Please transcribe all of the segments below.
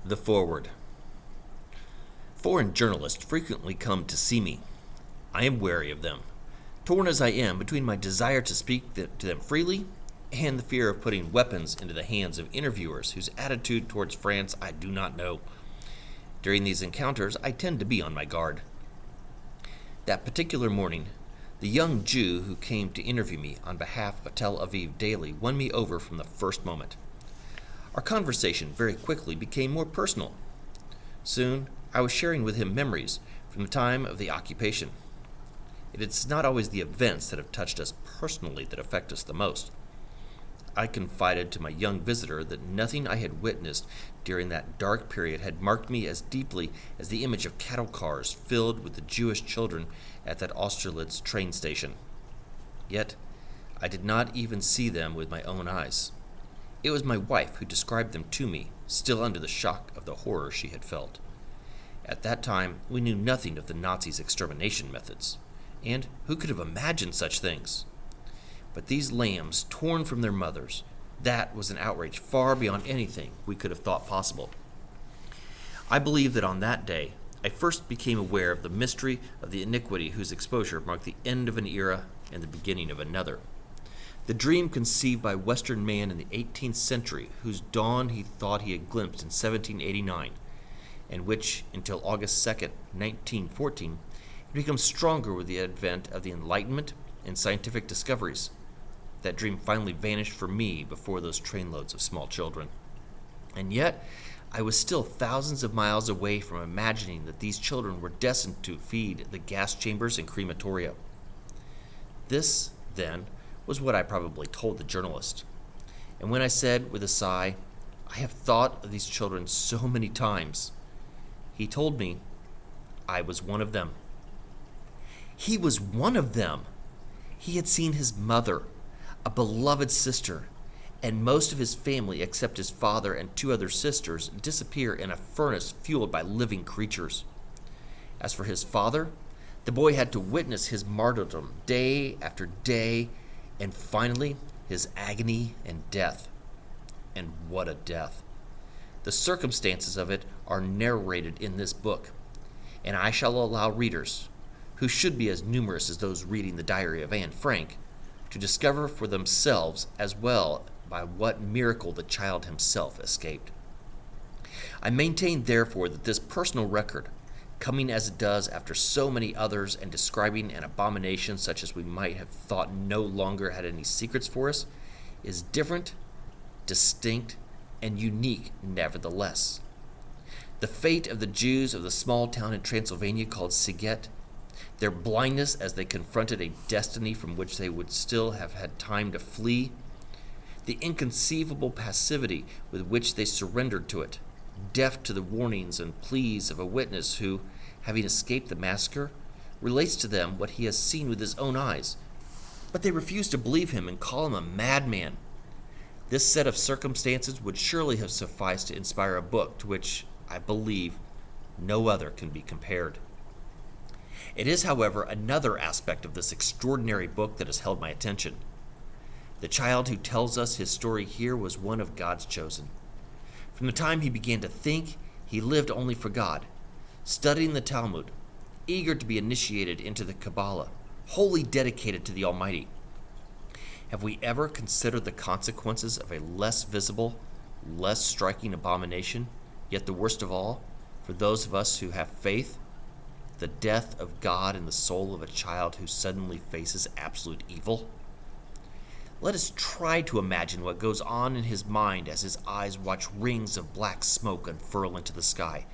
The Foreword. Foreign journalists frequently come to see me. I am wary of them, torn as I am between my desire to speak to them freely and the fear of putting weapons into the hands of interviewers whose attitude towards France I do not know. During these encounters, I tend to be on my guard. That particular morning, the young Jew who came to interview me on behalf of Tel Aviv Daily won me over from the first moment. Our conversation very quickly became more personal. Soon, I was sharing with him memories from the time of the occupation. It is not always the events that have touched us personally that affect us the most. I confided to my young visitor that nothing I had witnessed during that dark period had marked me as deeply as the image of cattle cars filled with the Jewish children at that Austerlitz train station. Yet, I did not even see them with my own eyes. It was my wife who described them to me, still under the shock of the horror she had felt. At that time, we knew nothing of the Nazis' extermination methods, and who could have imagined such things? But these lambs torn from their mothers, that was an outrage far beyond anything we could have thought possible. I believe that on that day, I first became aware of the mystery of the iniquity whose exposure marked the end of an era and the beginning of another. The dream conceived by Western man in the 18th century, whose dawn he thought he had glimpsed in 1789, and which, until August 2nd, 1914, had become stronger with the advent of the Enlightenment and scientific discoveries. That dream finally vanished for me before those trainloads of small children. And yet, I was still thousands of miles away from imagining that these children were destined to feed the gas chambers and crematoria. This, then, was what I probably told the journalist. And when I said with a sigh, "I have thought of these children so many times," he told me I was one of them. He was one of them. He had seen his mother, a beloved sister, and most of his family except his father and two other sisters disappear in a furnace fueled by living creatures. As for his father, the boy had to witness his martyrdom day after day, and finally his agony and death. And what a death! The circumstances of it are narrated in this book, and I shall allow readers, who should be as numerous as those reading the diary of Anne Frank, to discover for themselves as well by what miracle the child himself escaped. I maintain, therefore, that this personal record, coming as it does after so many others and describing an abomination such as we might have thought no longer had any secrets for us, is different, distinct, and unique nevertheless. The fate of the Jews of the small town in Transylvania called Siget, their blindness as they confronted a destiny from which they would still have had time to flee, the inconceivable passivity with which they surrendered to it, deaf to the warnings and pleas of a witness who, having escaped the massacre, relates to them what he has seen with his own eyes, but they refuse to believe him and call him a madman. This set of circumstances would surely have sufficed to inspire a book to which, I believe, no other can be compared. It is, however, another aspect of this extraordinary book that has held my attention. The child who tells us his story here was one of God's chosen. From the time he began to think, he lived only for God, studying the Talmud, eager to be initiated into the Kabbalah, wholly dedicated to the Almighty. Have we ever considered the consequences of a less visible, less striking abomination, yet the worst of all, for those of us who have faith? The death of God in the soul of a child who suddenly faces absolute evil? Let us try to imagine what goes on in his mind as his eyes watch rings of black smoke unfurl into the sky,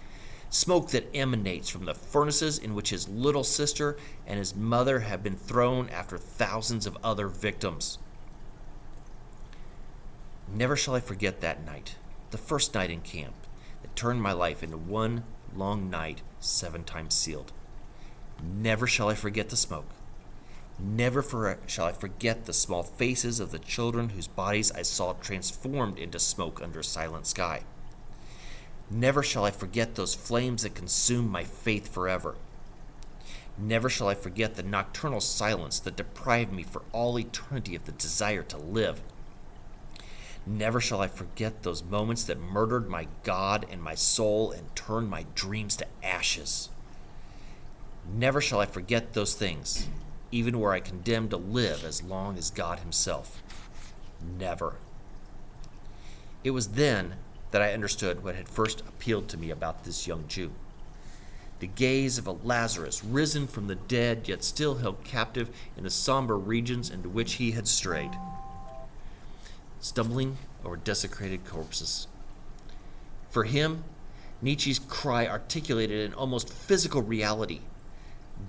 smoke that emanates from the furnaces in which his little sister and his mother have been thrown after thousands of other victims. Never shall I forget that night, the first night in camp, that turned my life into one long night 7 times sealed. Never shall I forget the smoke. Never shall I forget the small faces of the children whose bodies I saw transformed into smoke under a silent sky. Never shall I forget those flames that consumed my faith forever. Never shall I forget the nocturnal silence that deprived me for all eternity of the desire to live. Never shall I forget those moments that murdered my God and my soul and turned my dreams to ashes. Never shall I forget those things, even were I condemned to live as long as God himself. Never. It was then that I understood what had first appealed to me about this young Jew. The gaze of a Lazarus risen from the dead, yet still held captive in the somber regions into which he had strayed, stumbling over desecrated corpses. For him, Nietzsche's cry articulated an almost physical reality.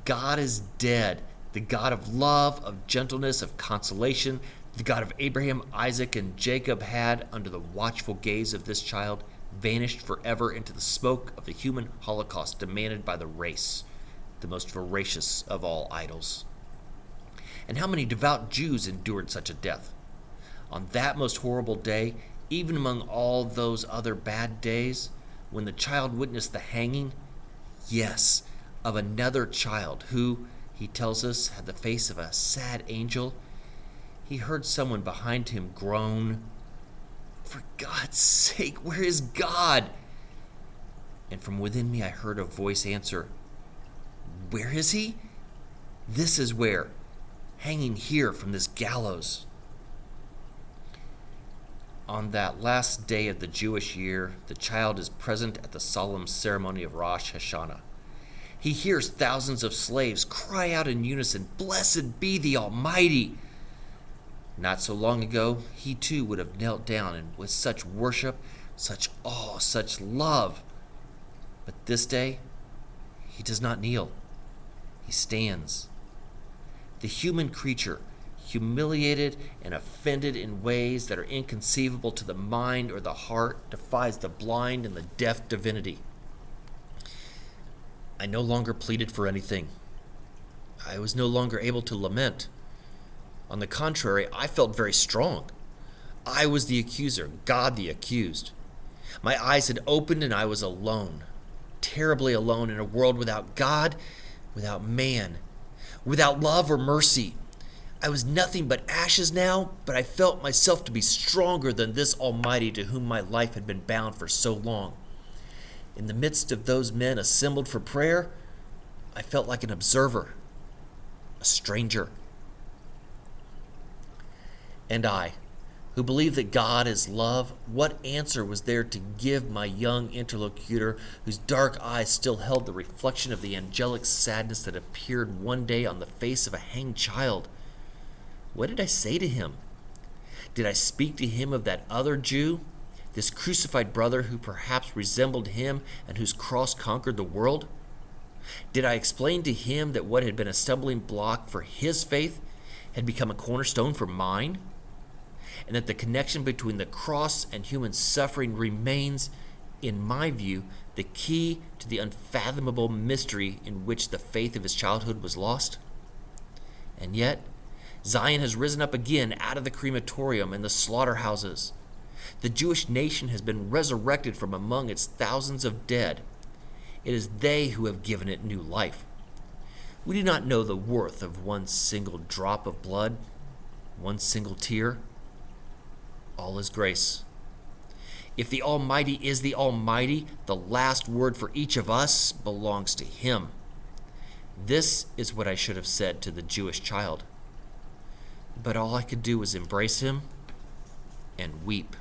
God is dead, the God of love, of gentleness, of consolation, the God of Abraham, Isaac, and Jacob had, under the watchful gaze of this child, vanished forever into the smoke of the human holocaust demanded by the race, the most voracious of all idols. And how many devout Jews endured such a death? On that most horrible day, even among all those other bad days, when the child witnessed the hanging, yes, of another child who, he tells us, had the face of a sad angel, he heard someone behind him groan, "For God's sake, where is God?" And from within me I heard a voice answer, "Where is he? This is where, hanging here from this gallows." On that last day of the Jewish year, the child is present at the solemn ceremony of Rosh Hashanah. He hears thousands of slaves cry out in unison, "Blessed be the Almighty!" Not so long ago, he too would have knelt down and with such worship, such awe, such love. But this day, he does not kneel. He stands. The human creature, humiliated and offended in ways that are inconceivable to the mind or the heart, defies the blind and the deaf divinity. I no longer pleaded for anything. I was no longer able to lament. On the contrary, I felt very strong. I was the accuser, God the accused. My eyes had opened and I was alone, terribly alone in a world without God, without man, without love or mercy. I was nothing but ashes now, but I felt myself to be stronger than this Almighty to whom my life had been bound for so long. In the midst of those men assembled for prayer, I felt like an observer, a stranger. And I, who believe that God is love, what answer was there to give my young interlocutor, whose dark eyes still held the reflection of the angelic sadness that appeared one day on the face of a hanged child? What did I say to him? Did I speak to him of that other Jew, this crucified brother who perhaps resembled him and whose cross conquered the world? Did I explain to him that what had been a stumbling block for his faith had become a cornerstone for mine? And that the connection between the cross and human suffering remains, in my view, the key to the unfathomable mystery in which the faith of his childhood was lost? And yet, Zion has risen up again out of the crematorium and the slaughterhouses. The Jewish nation has been resurrected from among its thousands of dead. It is they who have given it new life. We do not know the worth of one single drop of blood, one single tear. All is grace. If the Almighty is the Almighty, the last word for each of us belongs to Him. This is what I should have said to the Jewish child. But all I could do was embrace him and weep.